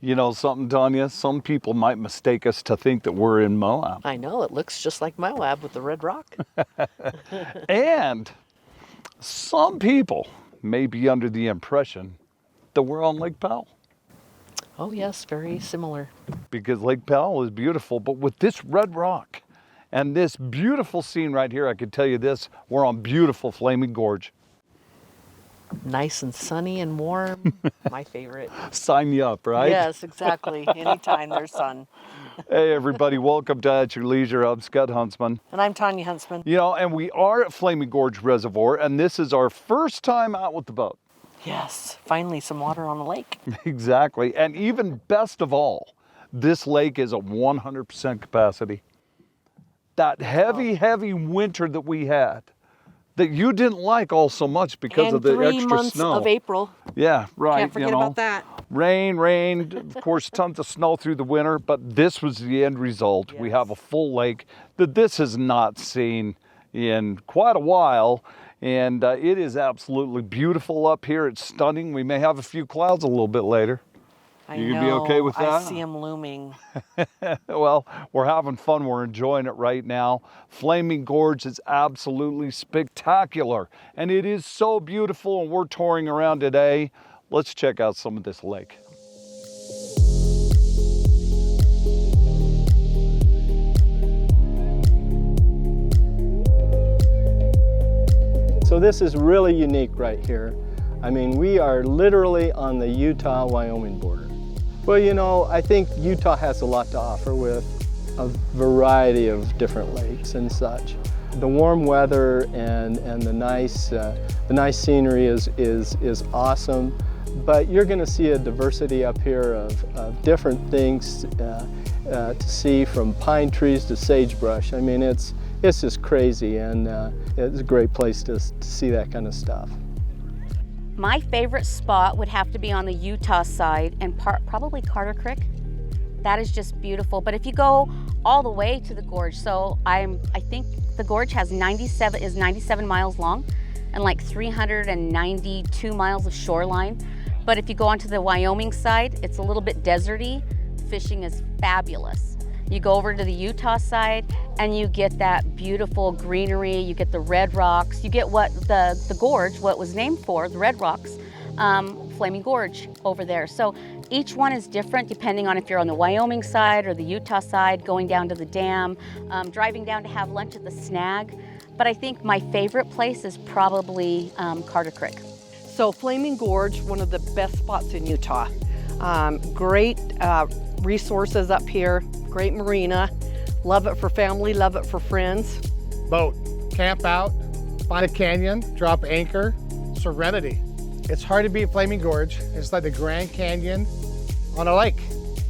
You know something, Tonya? Some people might mistake us to think that we're in Moab. I know, it looks just like Moab with the red rock. And some people may be under the impression that we're on Lake Powell. Oh yes, very similar. Because Lake Powell is beautiful, but with this red rock and this beautiful scene right here, I can tell you this, we're on beautiful Flaming Gorge. Nice and sunny and warm. My favorite. Sign you up, right? Yes, exactly. Anytime there's sun. Hey everybody, welcome to At Your Leisure. I'm Scott Huntsman. And I'm Tonya Huntsman. You know, and we are at Flaming Gorge Reservoir, and this is our first time out with the boat. Yes, finally some water on the lake. Exactly, and even best of all, this lake is at 100% capacity. That heavy winter that we had, that you didn't like all so much because and of the 3 extra months snow. of April. Yeah, right. Can't forget about that. Rain, of course, tons of snow through the winter, but this was the end result. Yes. We have a full lake that this has not seen in quite a while, and it is absolutely beautiful up here. It's stunning. We may have a few clouds a little bit later. You gonna be okay with that? I see them looming. Well, we're having fun. We're enjoying it right now. Flaming Gorge is absolutely spectacular, and it is so beautiful, and we're touring around today. Let's check out some of this lake. So this is really unique right here. I mean, we are literally on the Utah-Wyoming border. Well, you know, I think Utah has a lot to offer with a variety of different lakes and such. The warm weather and the nice scenery is awesome, but you're going to see a diversity up here of different things to see, from pine trees to sagebrush. I mean, it's just crazy, and it's a great place to see that kind of stuff. My favorite spot would have to be on the Utah side and probably Carter Creek. That is just beautiful. But if you go all the way to the gorge, so I think the gorge is 97 miles long and like 392 miles of shoreline. But if you go onto the Wyoming side, it's a little bit deserty. Fishing is fabulous. You go over to the Utah side and you get that beautiful greenery, you get the red rocks, you get what the gorge, what was named for, the red rocks, Flaming Gorge over there. So each one is different depending on if you're on the Wyoming side or the Utah side, going down to the dam, driving down to have lunch at the Snag. But I think my favorite place is probably Carter Creek. So Flaming Gorge, one of the best spots in Utah. Great resources up here, great marina. Love it for family, love it for friends. Boat, camp out, find a canyon, drop anchor, serenity. It's hard to beat Flaming Gorge. It's like the Grand Canyon on a lake.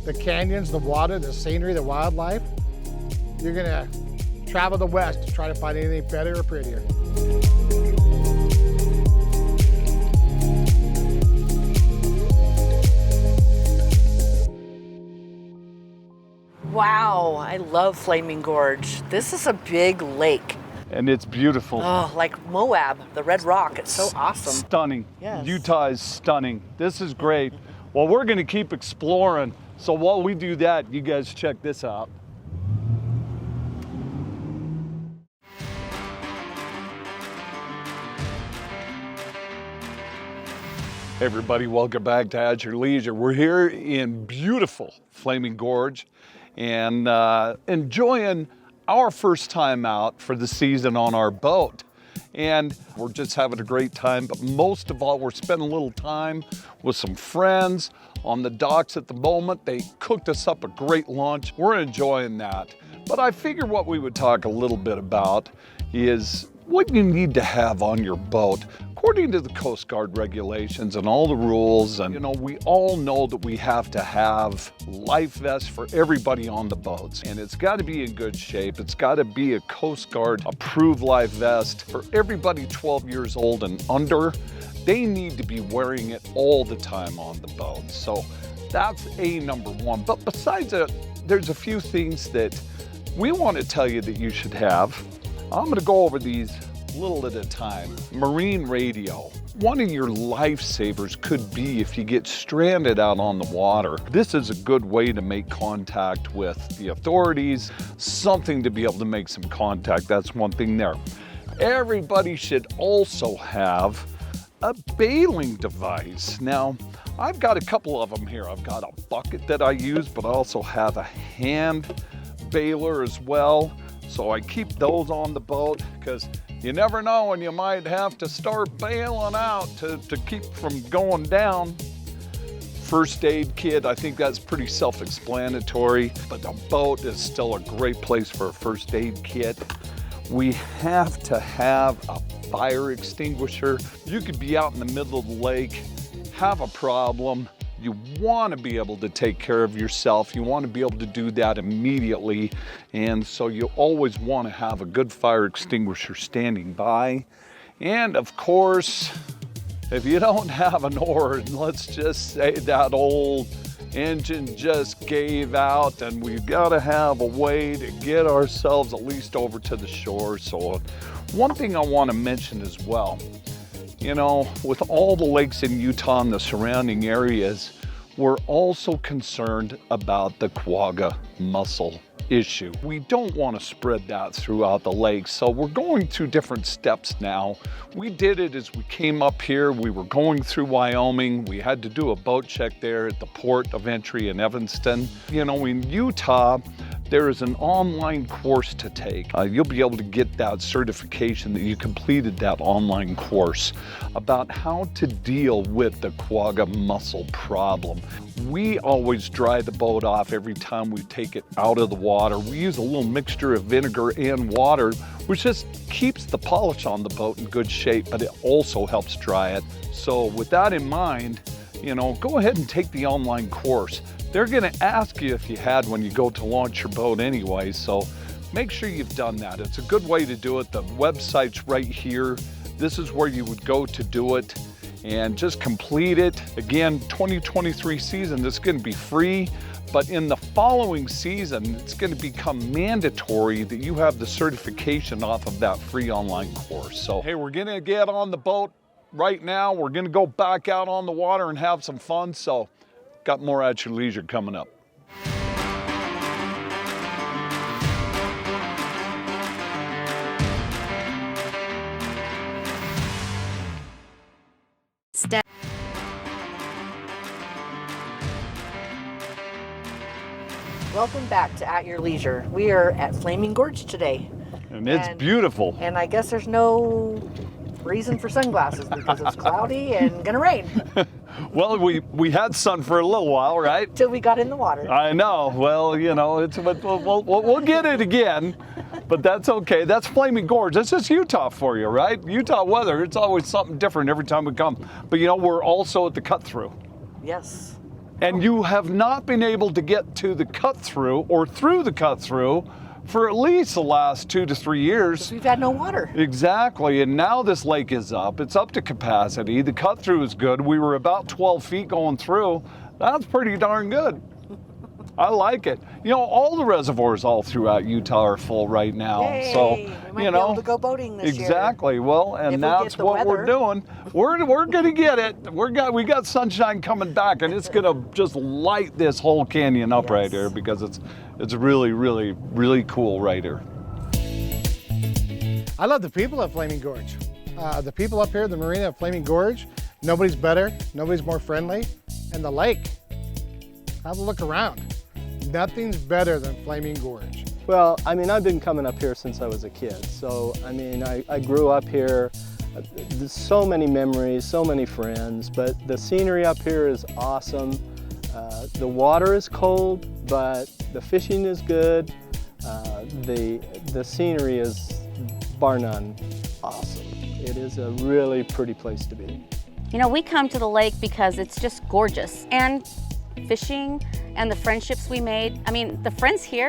The canyons, the water, the scenery, the wildlife. You're gonna travel the west to try to find anything better or prettier. Wow, I love Flaming Gorge. This is a big lake. And it's beautiful. Oh, like Moab, the red rock. It's so awesome. Stunning. Yes. Utah is stunning. This is great. Well, we're going to keep exploring. So while we do that, you guys check this out. Hey everybody, welcome back to At Your Leisure. We're here in beautiful Flaming Gorge and enjoying our first time out for the season on our boat. And we're just having a great time, but most of all, we're spending a little time with some friends on the docks at the moment. They cooked us up a great lunch. We're enjoying that. But I figure what we would talk a little bit about is what you need to have on your boat according to the Coast Guard regulations and all the rules. And you know, we all know that we have to have life vests for everybody on the boats, and it's got to be in good shape. It's got to be a Coast Guard approved life vest for everybody 12 years old and under. They need to be wearing it all the time on the boat. So that's number one. But besides that, there's a few things that we want to tell you that you should have. I'm going to go over these little at a time. Marine radio. One of your lifesavers could be if you get stranded out on the water. This is a good way to make contact with the authorities, something to be able to make some contact. That's one thing there. Everybody should also have a bailing device. Now, I've got a couple of them here. I've got a bucket that I use, but I also have a hand bailer as well. So I keep those on the boat because you never know when you might have to start bailing out to keep from going down. First aid kit, I think that's pretty self-explanatory, but the boat is still a great place for a first aid kit. We have to have a fire extinguisher. You could be out in the middle of the lake, have a problem. You want to be able to take care of yourself. You want to be able to do that immediately. And so you always want to have a good fire extinguisher standing by. And of course, if you don't have an oar, and let's just say that old engine just gave out and we've got to have a way to get ourselves at least over to the shore. So one thing I want to mention as well, you know, with all the lakes in Utah and the surrounding areas, we're also concerned about the quagga mussel issue. We don't want to spread that throughout the lake, so we're going through different steps now. We did it as we came up here. We were going through Wyoming. We had to do a boat check there at the port of entry in Evanston. You know, in Utah, there is an online course to take. You'll be able to get that certification that you completed that online course about how to deal with the quagga mussel problem. We always dry the boat off every time we take it out of the water. We use a little mixture of vinegar and water, which just keeps the polish on the boat in good shape, but it also helps dry it. So with that in mind, you know, go ahead and take the online course. They're gonna ask you if you had when you go to launch your boat anyway, so make sure you've done that. It's a good way to do it. The website's right here. This is where you would go to do it and just complete it. Again, 2023 season, this is gonna be free, but in the following season, it's gonna become mandatory that you have the certification off of that free online course. So, hey, we're gonna get on the boat right now. We're gonna go back out on the water and have some fun, so got more at your leisure coming up. Welcome back to At Your Leisure. We are at Flaming Gorge today. And it's beautiful. And I guess there's no reason for sunglasses because it's cloudy and gonna rain. Well, we had sun for a little while, right? Till we got in the water. I know. Well, you know, we'll get it again, but that's okay. That's Flaming Gorge. That's just Utah for you, right? Utah weather, it's always something different every time we come. But you know, we're also at the cut-through. Yes. And you have not been able to get to the cut-through or through the cut-through for at least the last 2 to 3 years. We've had no water. Exactly, and now this lake is up. It's up to capacity. The cut-through is good. We were about 12 feet going through. That's pretty darn good. I like it. You know, all the reservoirs all throughout Utah are full right now. Yay, so, we might you be know, able to go boating this year. Exactly. Well, and that's what we're doing. We're going to get it. We got sunshine coming back, and it's going to just light this whole canyon up right here because it's really, really, really cool right here. I love the people at Flaming Gorge. The people up here, the marina at Flaming Gorge, nobody's better, nobody's more friendly. And the lake, have a look around. Nothing's better than Flaming Gorge. Well, I mean, I've been coming up here since I was a kid. So, I mean, I grew up here. There's so many memories, so many friends, but the scenery up here is awesome. The water is cold, but the fishing is good. The scenery is, bar none, awesome. It is a really pretty place to be. You know, we come to the lake because it's just gorgeous. And fishing and the friendships we made. I mean, the friends here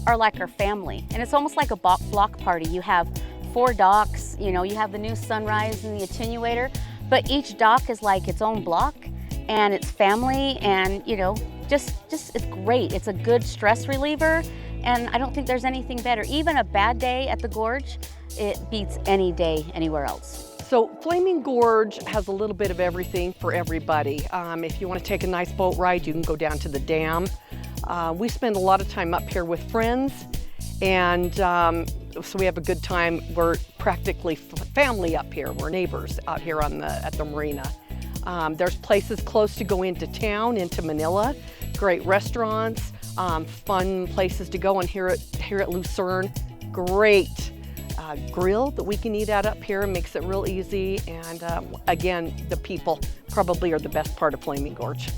are like our family. And it's almost like a block party. You have 4 docks, you know, you have the new sunrise and the attenuator, but each dock is like its own block and it's family and, you know, just it's great. It's a good stress reliever and I don't think there's anything better. Even a bad day at the gorge, it beats any day anywhere else. So Flaming Gorge has a little bit of everything for everybody. If you want to take a nice boat ride, you can go down to the dam. We spend a lot of time up here with friends, and so we have a good time. We're practically family up here. We're neighbors out here at the marina. There's places close to go into town, into Manila, great restaurants, fun places to go, and here at Lucerne, great grill that we can eat at up here. Makes it real easy, and again, the people probably are the best part of Flaming Gorge.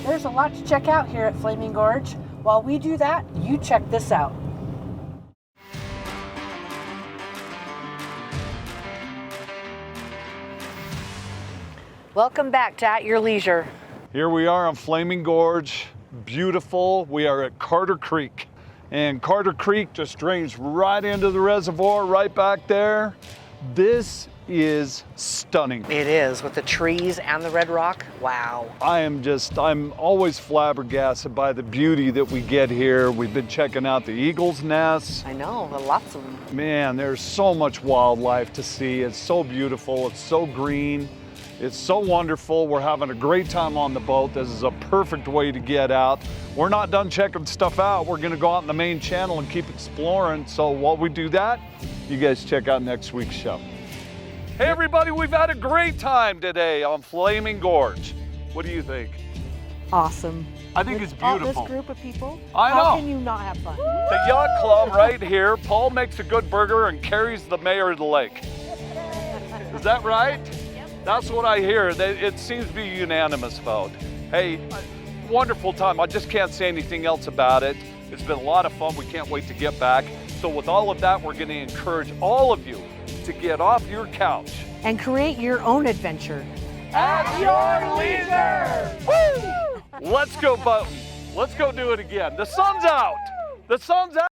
There's a lot to check out here at Flaming Gorge. While we do that, you check this out. Welcome back to At Your Leisure. Here we are on Flaming Gorge, beautiful. We are at Carter Creek, and Carter Creek just drains right into the reservoir right back there. This is stunning. It is, with the trees and the red rock. Wow. I'm always flabbergasted by the beauty that we get here. We've been checking out the eagle's nests. I know, lots of them. Man, there's so much wildlife to see. It's so beautiful, it's so green. It's so wonderful. We're having a great time on the boat. This is a perfect way to get out. We're not done checking stuff out. We're gonna go out in the main channel and keep exploring. So while we do that, you guys check out next week's show. Hey everybody, we've had a great time today on Flaming Gorge. What do you think? Awesome. I think it's beautiful. All this group of people, I know. How can you not have fun? The yacht club right here. Paul makes a good burger and carries the mayor of the lake. Is that right? That's what I hear. It seems to be a unanimous vote. Hey, wonderful time. I just can't say anything else about it. It's been a lot of fun. We can't wait to get back. So with all of that, we're going to encourage all of you to get off your couch And create your own adventure. at your leisure. Woo! Let's go boating. Let's go do it again. The sun's out. The sun's out.